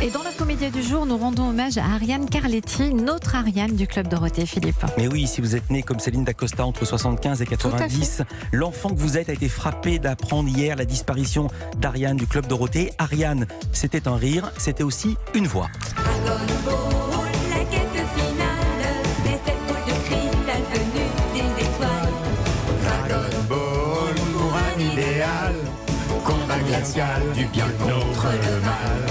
Et dans l'info média du jour, nous rendons hommage à Ariane Carletti, notre Ariane du Club Dorothée, Philippe. Mais oui, si vous êtes né comme Céline Dacosta entre 75 et 90, l'enfant que vous êtes a été frappé d'apprendre hier la disparition d'Ariane du Club Dorothée. Ariane, c'était un rire, c'était aussi une voix. Dragon Ball, la quête finale des 7 boules de cristal venues des étoiles. Dragon Ball pour un idéal, combat glacial du bien contre le mal.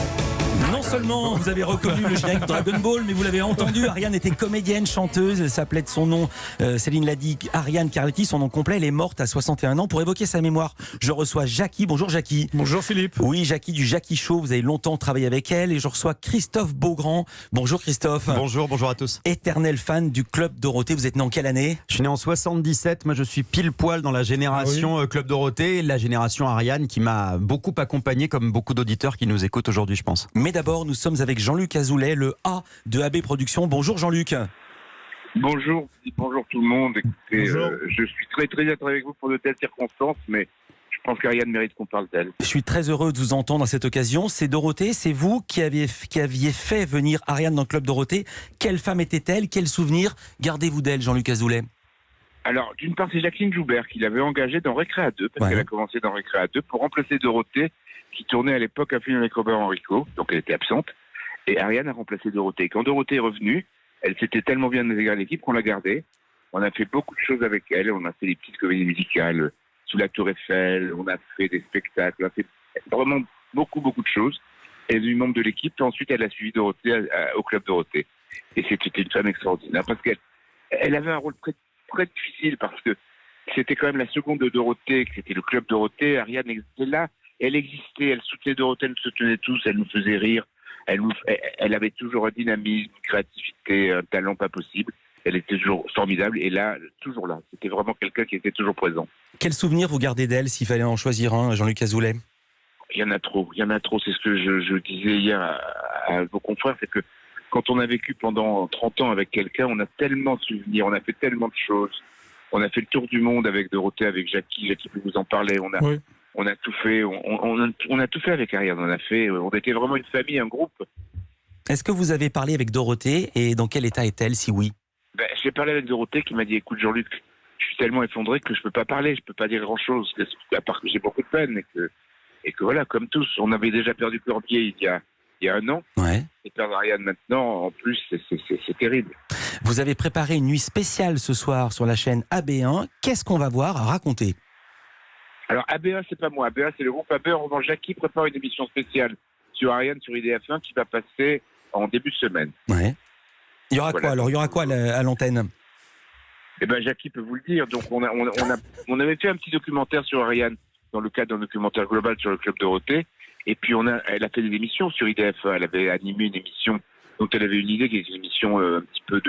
Non seulement vous avez reconnu le générique Dragon Ball, mais vous l'avez entendu, Ariane était comédienne, chanteuse, elle s'appelait de son nom, Céline l'a dit, Ariane Carletti, son nom complet, elle est morte à 61 ans. Pour évoquer sa mémoire, je reçois Jackie. Bonjour Jackie. Bonjour Philippe. Oui, Jackie du Jackie Show, vous avez longtemps travaillé avec elle, et je reçois Christophe Beaugrand. Bonjour Christophe. Bonjour à tous. Éternel fan du Club Dorothée, vous êtes né en quelle année ? Je suis né en 77, moi je suis pile poil dans la génération Club Dorothée, la génération Ariane qui m'a beaucoup accompagné comme beaucoup d'auditeurs qui nous écoutent aujourd'hui je pense. Mais d'abord, nous sommes avec Jean-Luc Azoulay, le A de AB Productions. Bonjour Jean-Luc. Bonjour tout le monde. Écoutez, je suis très très bien avec vous pour de telles circonstances, mais je pense qu'Ariane mérite qu'on parle d'elle. Je suis très heureux de vous entendre à cette occasion. C'est Dorothée, c'est vous qui aviez fait venir Ariane dans le Club Dorothée. Quelle femme était-elle ? Quel souvenir gardez-vous d'elle, Jean-Luc Azoulay ? Alors, d'une part, c'est Jacqueline Joubert qui l'avait engagée dans Récréa 2, parce qu'elle a commencé dans Récréa 2 pour remplacer Dorothée, qui tournait à l'époque un film avec Robert Enrico, donc elle était absente. Et Ariane a remplacé Dorothée. Quand Dorothée est revenue, elle s'était tellement bien intégrée à l'équipe qu'on l'a gardée. On a fait beaucoup de choses avec elle. On a fait des petites comédies musicales sous la Tour Eiffel. On a fait des spectacles. On a fait vraiment beaucoup de choses. Elle est devenue membre de l'équipe. Et ensuite, elle a suivi Dorothée au Club Dorothée. Et c'était une femme extraordinaire parce qu'elle avait un rôle très difficile parce que c'était quand même la seconde de Dorothée, que c'était le Club Dorothée. Ariane était là. Elle existait. Elle soutenait Dorothée. Elle nous soutenait tous. Elle nous faisait rire. Elle avait toujours un dynamisme, une créativité, un talent pas possible. Elle était toujours formidable et là, toujours là. C'était vraiment quelqu'un qui était toujours présent. Quel souvenir vous gardez d'elle, s'il fallait en choisir un, Jean-Luc Azoulay ? Il y en a trop. C'est ce que je disais hier à vos confrères, c'est que quand on a vécu pendant 30 ans avec quelqu'un, on a tellement de souvenirs, on a fait tellement de choses. On a fait le tour du monde avec Dorothée, avec Jackie peut vous en parler. On a tout fait, on a tout fait avec Ariane. On était vraiment une famille, un groupe. Est-ce que vous avez parlé avec Dorothée et dans quel état est-elle, si oui ? J'ai parlé avec Dorothée qui m'a dit, écoute Jean-Luc, je suis tellement effondré que je peux pas parler, je peux pas dire grand-chose, à part que j'ai beaucoup de peine et que voilà, comme tous, on avait déjà perdu Corbier il y a un an. Ouais. Et perdre Ariane maintenant, en plus, c'est terrible. Vous avez préparé une nuit spéciale ce soir sur la chaîne AB1. Qu'est-ce qu'on va voir ? Racontez. Alors AB1, c'est pas moi. AB1, c'est le groupe AB. En revanche, Jackie prépare une émission spéciale sur Ariane, sur IDF1, qui va passer en début de semaine. Ouais. Il y aura quoi alors ? Il y aura quoi à l'antenne ? Eh ben, Jackie peut vous le dire. Donc, on avait fait un petit documentaire sur Ariane dans le cadre d'un documentaire global sur le Club Dorothée. Et puis, elle a fait des émissions sur IDF1. Elle avait animé une émission dont elle avait une idée, qui était une émission un petit peu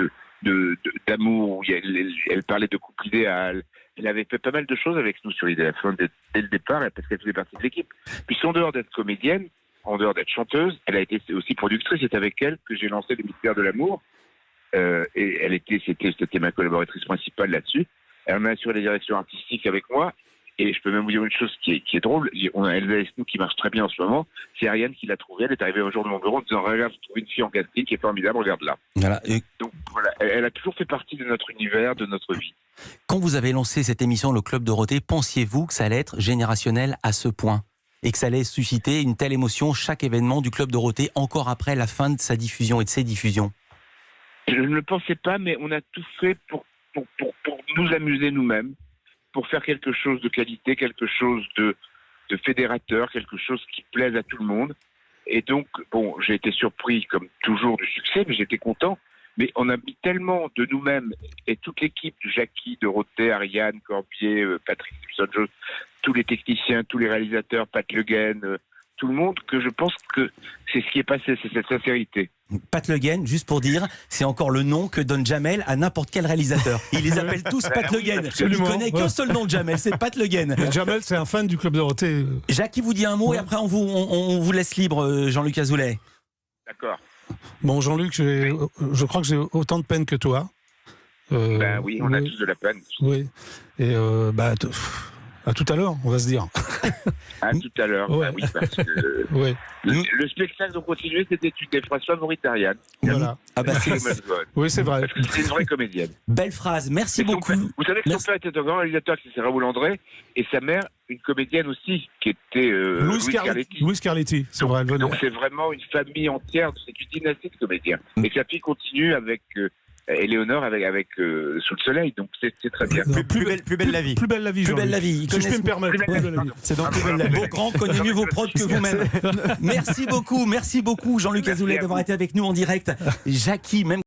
d'amour, où elle parlait de couple idéal. Elle avait fait pas mal de choses avec nous sur IDF1 dès le départ, parce qu'elle faisait partie de l'équipe. Puis, en dehors d'être comédienne, en dehors d'être chanteuse, elle a été aussi productrice. C'est avec elle que j'ai lancé le Mystère de l'amour. Et c'était ma collaboratrice principale là-dessus. Elle m'a assuré la direction artistique avec moi. Et je peux même vous dire une chose qui est drôle. On a Elsa Esnou qui marche très bien en ce moment. C'est Ariane qui l'a trouvée. Elle est arrivée un jour de mon bureau en disant, regarde, j'ai trouvé une fille en casting qui est formidable, regarde là. Voilà. Donc voilà, elle a toujours fait partie de notre univers, de notre vie. Quand vous avez lancé cette émission, le Club Dorothée, pensiez-vous que ça allait être générationnel à ce point ? Et que ça allait susciter une telle émotion, chaque événement du Club Dorothée, encore après la fin de sa diffusion et de ses diffusions ? Je ne le pensais pas, mais on a tout fait pour nous amuser nous-mêmes, pour faire quelque chose de qualité, quelque chose de fédérateur, quelque chose qui plaise à tout le monde. Et donc, bon, j'ai été surpris, comme toujours, du succès, mais j'étais content. Mais on a mis tellement de nous-mêmes, et toute l'équipe, Jackie, Dorothée, Ariane, Corbier, Patrick Simpson, tous les techniciens, tous les réalisateurs, Pat Le Guen, tout le monde, que je pense que c'est ce qui est passé, c'est cette sincérité. Pat Le Guen, juste pour dire, c'est encore le nom que donne Jamel à n'importe quel réalisateur. Il les appelle tous Pat Le Guen. Il ne connaît qu'un seul nom de Jamel, c'est Pat Le Guen. Jamel, c'est un fan du Club Dorothée. Jacques, il vous dit un mot et après on vous laisse libre, Jean-Luc Azoulay. D'accord. Bon, Jean-Luc, je crois que j'ai autant de peine que toi. Oui, on a tous de la peine. Oui. Et À tout à l'heure, on va se dire. À tout à l'heure. Ouais. Ah oui, parce que Ouais, le spectacle dont continuer, c'était une des phrases favorites d'Ariane. voilà. Ah bah, c'est Oui, c'est vrai. Parce que c'est une vraie comédienne. belle phrase. Merci Et son beaucoup. père- vous savez que son Merci. père était un grand réalisateur qui s'appelait Raoul André, et sa mère, une comédienne aussi, qui était Louise Carletti. Louis Carletti, c'est vrai, elle venait. Donc c'est vraiment une famille entière, c'est une dynastie de comédiens. Et sa fille continue avec Éléonore, avec Sous le soleil, donc c'est très bien. Plus belle la vie. Plus belle la vie, Plus belle Jean-Louis. la vie. Ils Si je peux me connaissent- permettre. Plus belle la vie. C'est donc plus belle la vie. Vos grands connaissent mieux vos prods que vous-même. Merci beaucoup Jean-Luc Merci Azoulay à d'avoir vous. été avec nous en direct. Jackie, même